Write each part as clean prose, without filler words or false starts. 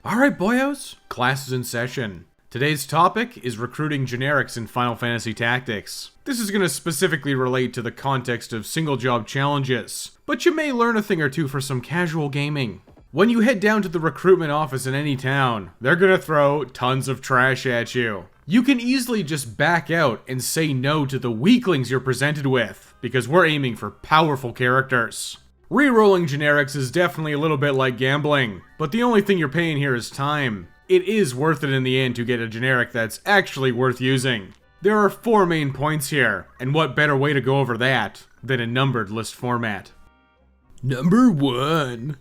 Alright boyos, class is in session. Today's topic is recruiting generics in Final Fantasy Tactics. This is going to specifically relate to the context of single job challenges, but you may learn a thing or two for some casual gaming. When you head down to the recruitment office in any town, they're going to throw tons of trash at you. You can easily just back out and say no to the weaklings you're presented with, because we're aiming for powerful characters. Rerolling generics is definitely a little bit like gambling, but the only thing you're paying here is time. It is worth it in the end to get a generic that's actually worth using. There are 4 main points here, and what better way to go over that than a numbered list format. Number 1.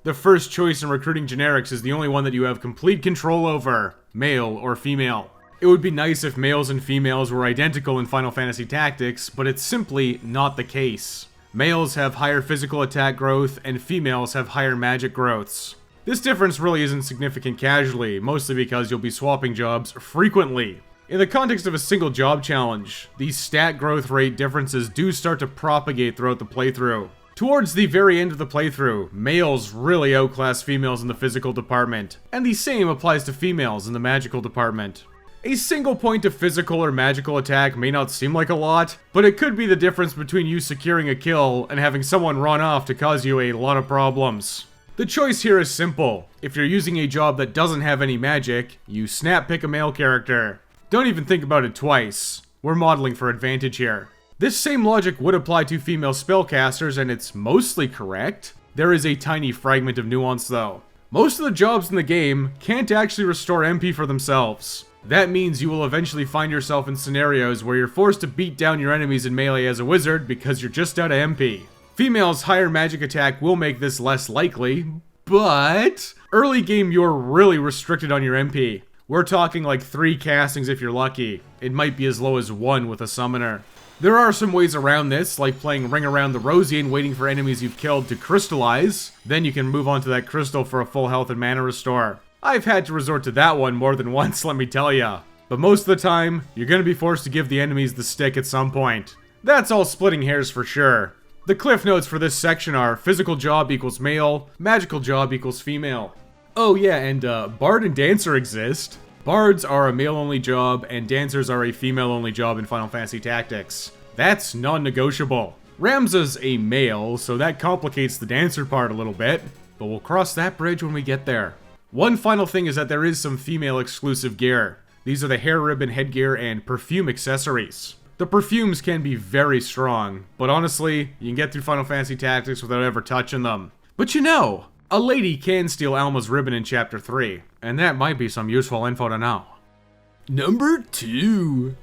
The first choice in recruiting generics is the only one that you have complete control over, male or female. It would be nice if males and females were identical in Final Fantasy Tactics, but it's simply not the case. Males have higher physical attack growth, and females have higher magic growths. This difference really isn't significant casually, mostly because you'll be swapping jobs frequently. In the context of a single job challenge, these stat growth rate differences do start to propagate throughout the playthrough. Towards the very end of the playthrough, males really outclass females in the physical department, and the same applies to females in the magical department. A single point of physical or magical attack may not seem like a lot, but it could be the difference between you securing a kill and having someone run off to cause you a lot of problems. The choice here is simple. If you're using a job that doesn't have any magic, you snap pick a male character. Don't even think about it twice. We're modeling for advantage here. This same logic would apply to female spellcasters, and it's mostly correct. There is a tiny fragment of nuance though. Most of the jobs in the game can't actually restore MP for themselves. That means you will eventually find yourself in scenarios where you're forced to beat down your enemies in melee as a wizard because you're just out of MP. Females' higher magic attack will make this less likely, but early game you're really restricted on your MP. We're talking like 3 castings if you're lucky. It might be as low as 1 with a summoner. There are some ways around this, like playing Ring Around the Rosie and waiting for enemies you've killed to crystallize. Then you can move on to that crystal for a full health and mana restore. I've had to resort to that one more than once, let me tell ya. But most of the time, you're gonna be forced to give the enemies the stick at some point. That's all splitting hairs for sure. The cliff notes for this section are physical job equals male, magical job equals female. Oh yeah, and Bard and Dancer exist. Bards are a male-only job, and Dancers are a female-only job in Final Fantasy Tactics. That's non-negotiable. Ramza's a male, so that complicates the Dancer part a little bit, but we'll cross that bridge when we get there. One final thing is that there is some female exclusive gear. These are the hair ribbon headgear and perfume accessories. The perfumes can be very strong, but honestly, you can get through Final Fantasy Tactics without ever touching them. But you know, a lady can steal Alma's ribbon in Chapter 3, and that might be some useful info to know. Number 2.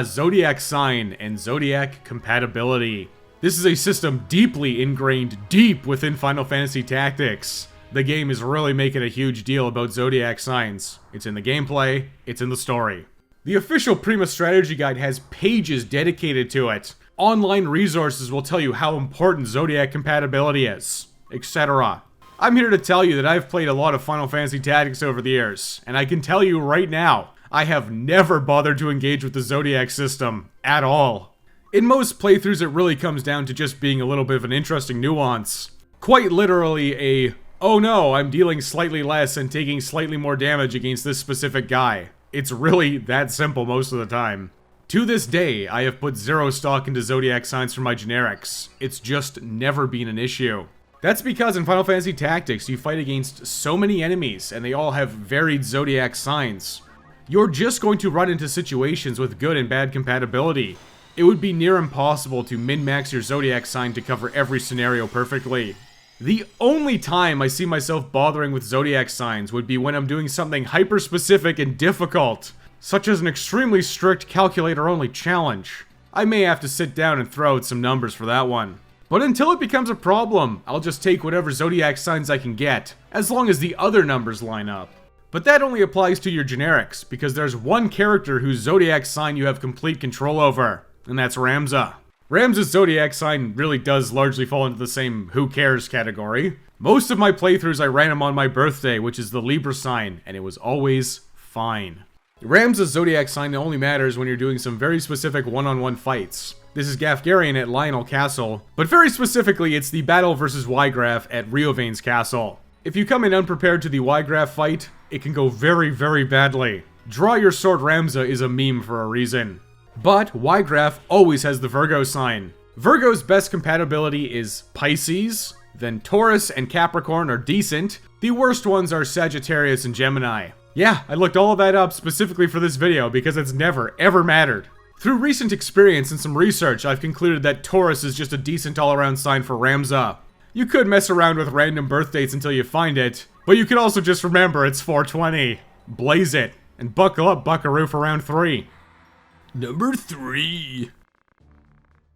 Zodiac sign and Zodiac compatibility. This is a system deeply ingrained deep within Final Fantasy Tactics. The game is really making a huge deal about Zodiac signs. It's in the gameplay, it's in the story. The official Prima strategy guide has pages dedicated to it. Online resources will tell you how important Zodiac compatibility is, etc. I'm here to tell you that I've played a lot of Final Fantasy Tactics over the years, and I can tell you right now, I have never bothered to engage with the Zodiac system at all. In most playthroughs, it really comes down to just being a little bit of an interesting nuance. Quite literally a, oh no, I'm dealing slightly less and taking slightly more damage against this specific guy. It's really that simple most of the time. To this day, I have put 0 stock into Zodiac signs for my generics. It's just never been an issue. That's because in Final Fantasy Tactics, you fight against so many enemies, and they all have varied Zodiac signs. You're just going to run into situations with good and bad compatibility. It would be near impossible to min-max your Zodiac sign to cover every scenario perfectly. The only time I see myself bothering with Zodiac signs would be when I'm doing something hyper-specific and difficult, such as an extremely strict calculator-only challenge. I may have to sit down and throw out some numbers for that one. But until it becomes a problem, I'll just take whatever Zodiac signs I can get, as long as the other numbers line up. But that only applies to your generics, because there's one character whose Zodiac sign you have complete control over, and that's Ramza. Ramza's Zodiac sign really does largely fall into the same who cares category. Most of my playthroughs I ran him on my birthday, which is the Libra sign, and it was always fine. Ramza's Zodiac sign only matters when you're doing some very specific one-on-one fights. This is Gafgarian at Lionel Castle, but very specifically it's the battle versus Ygraf at Riovane's castle. If you come in unprepared to the Y-Graph fight, it can go very, very badly. Draw your sword Ramza is a meme for a reason. But Y-Graph always has the Virgo sign. Virgo's best compatibility is Pisces, then Taurus and Capricorn are decent. The worst ones are Sagittarius and Gemini. Yeah, I looked all of that up specifically for this video because it's never, ever mattered. Through recent experience and some research, I've concluded that Taurus is just a decent all-around sign for Ramza. You could mess around with random birth dates until you find it, but you can also just remember it's 420. Blaze it, and buckle up, buckaroo, for round 3. Number 3.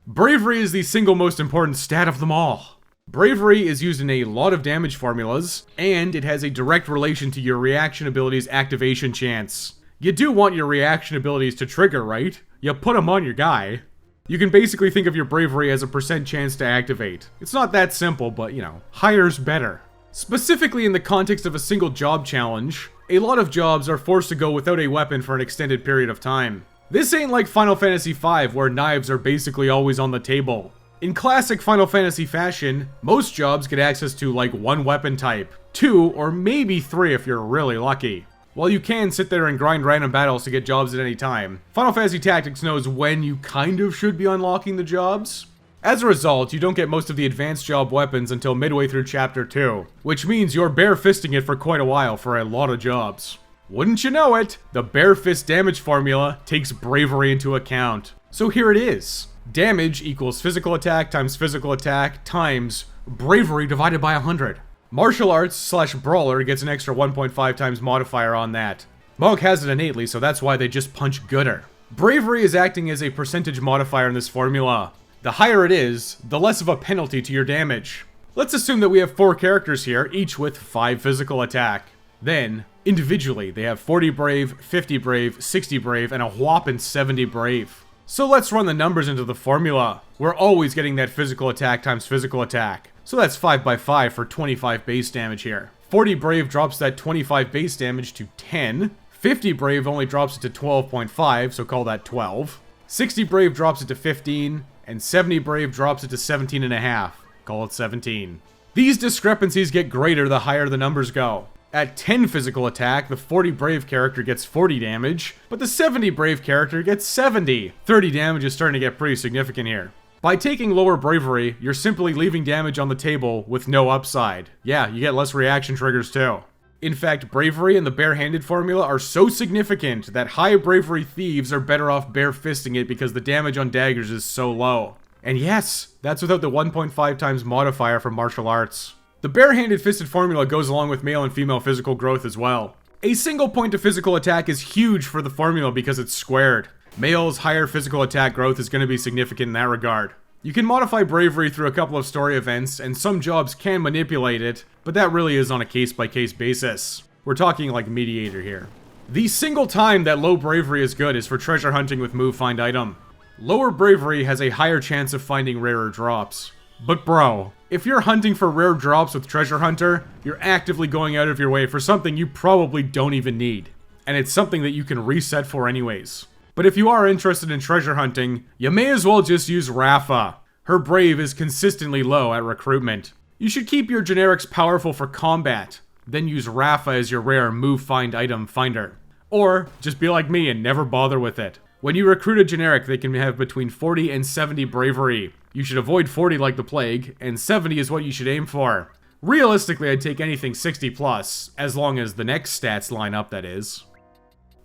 Bravery is the single most important stat of them all. Bravery is used in a lot of damage formulas, and it has a direct relation to your reaction ability's activation chance. You do want your reaction abilities to trigger, right? You put them on your guy. You can basically think of your bravery as a % chance to activate. It's not that simple, but higher's better. Specifically in the context of a single job challenge, a lot of jobs are forced to go without a weapon for an extended period of time. This ain't like Final Fantasy V, where knives are basically always on the table. In classic Final Fantasy fashion, most jobs get access to like 1 weapon type, 2 or maybe 3 if you're really lucky. While you can sit there and grind random battles to get jobs at any time, Final Fantasy Tactics knows when you kind of should be unlocking the jobs. As a result, you don't get most of the advanced job weapons until midway through Chapter 2, which means you're bare-fisting it for quite a while for a lot of jobs. Wouldn't you know it, the bare fist damage formula takes bravery into account. So here it is. Damage equals physical attack times bravery divided by 100. Martial arts / brawler gets an extra 1.5 times modifier on that. Monk has it innately, so that's why they just punch gooder. Bravery is acting as a percentage modifier in this formula. The higher it is, the less of a penalty to your damage. Let's assume that we have 4 characters here, each with 5 physical attack. Then, individually, they have 40 brave, 50 brave, 60 brave, and a whopping 70 brave. So let's run the numbers into the formula. We're always getting that physical attack times physical attack. So that's 5 by 5 for 25 base damage here. 40 brave drops that 25 base damage to 10. 50 brave only drops it to 12.5, so call that 12. 60 brave drops it to 15, and 70 brave drops it to 17.5. Call it 17. These discrepancies get greater the higher the numbers go. At 10 physical attack, the 40 brave character gets 40 damage, but the 70 brave character gets 70. 30 damage is starting to get pretty significant here. By taking lower bravery, you're simply leaving damage on the table with no upside. Yeah, you get less reaction triggers too. In fact, bravery and the barehanded formula are so significant that high bravery thieves are better off bare-fisting it because the damage on daggers is so low. And yes, that's without the 1.5 times modifier from martial arts. The barehanded fisted formula goes along with male and female physical growth as well. A single point of physical attack is huge for the formula because it's squared. Male's higher physical attack growth is going to be significant in that regard. You can modify bravery through a couple of story events, and some jobs can manipulate it, but that really is on a case-by-case basis. We're talking like Mediator here. The single time that low bravery is good is for treasure hunting with move find item. Lower bravery has a higher chance of finding rarer drops. But bro, if you're hunting for rare drops with Treasure Hunter, you're actively going out of your way for something you probably don't even need. And it's something that you can reset for anyways. But if you are interested in treasure hunting, you may as well just use Rafa. Her brave is consistently low at recruitment. You should keep your generics powerful for combat, then use Rafa as your rare move find item finder. Or just be like me and never bother with it. When you recruit a generic, they can have between 40 and 70 bravery. You should avoid 40 like the plague, and 70 is what you should aim for. Realistically, I'd take anything 60 plus, as long as the next stats line up, that is.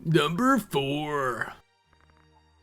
Number 4.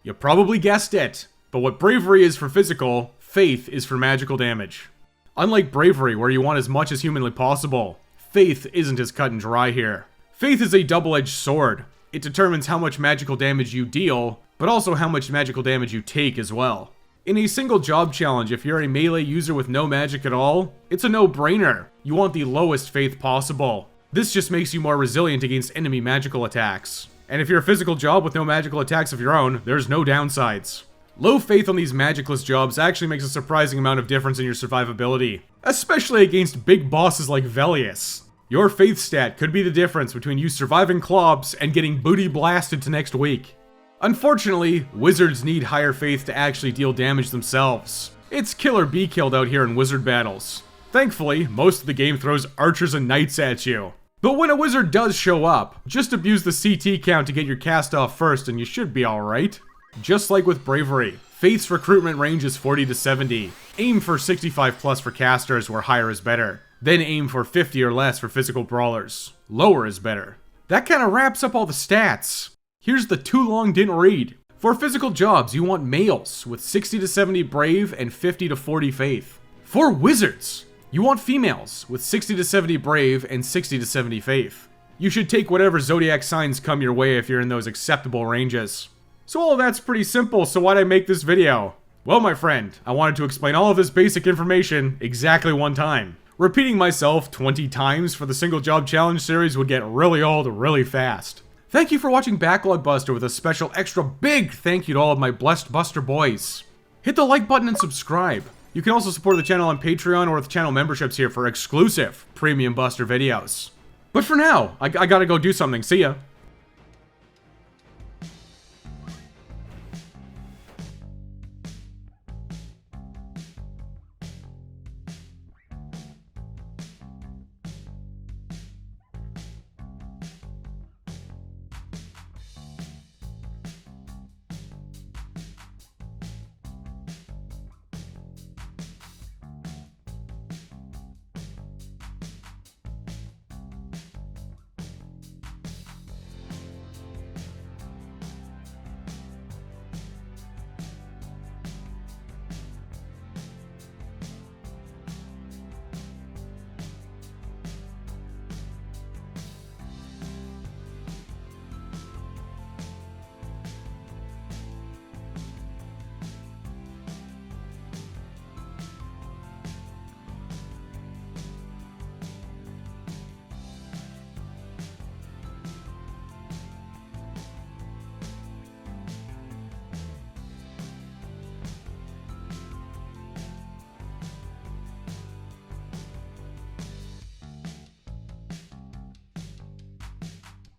You probably guessed it, but what bravery is for physical, faith is for magical damage. Unlike bravery, where you want as much as humanly possible, faith isn't as cut and dry here. Faith is a double-edged sword. It determines how much magical damage you deal, but also how much magical damage you take as well. In a single job challenge, if you're a melee user with no magic at all, it's a no-brainer. You want the lowest faith possible. This just makes you more resilient against enemy magical attacks. And if you're a physical job with no magical attacks of your own, there's no downsides. Low faith on these magicless jobs actually makes a surprising amount of difference in your survivability, especially against big bosses like Velius. Your faith stat could be the difference between you surviving Clobs and getting booty blasted to next week. Unfortunately, wizards need higher faith to actually deal damage themselves. It's kill or be killed out here in wizard battles. Thankfully, most of the game throws archers and knights at you. But when a wizard does show up, just abuse the CT count to get your cast off first and you should be alright. Just like with bravery, Faith's recruitment range is 40 to 70. Aim for 65 plus for casters where higher is better. Then aim for 50 or less for physical brawlers. Lower is better. That kinda wraps up all the stats. Here's the too long didn't read. For physical jobs, you want males with 60 to 70 brave and 50 to 40 faith. For wizards, you want females with 60 to 70 brave and 60 to 70 faith. You should take whatever Zodiac signs come your way if you're in those acceptable ranges. So all of that's pretty simple, so why'd I make this video? Well, my friend, I wanted to explain all of this basic information exactly one time. Repeating myself 20 times for the single job challenge series would get really old really fast. Thank you for watching Backlog Buster with a special extra big thank you to all of my blessed Buster boys. Hit the like button and subscribe. You can also support the channel on Patreon or with channel memberships here for exclusive premium Buster videos. But for now, I gotta go do something. See ya.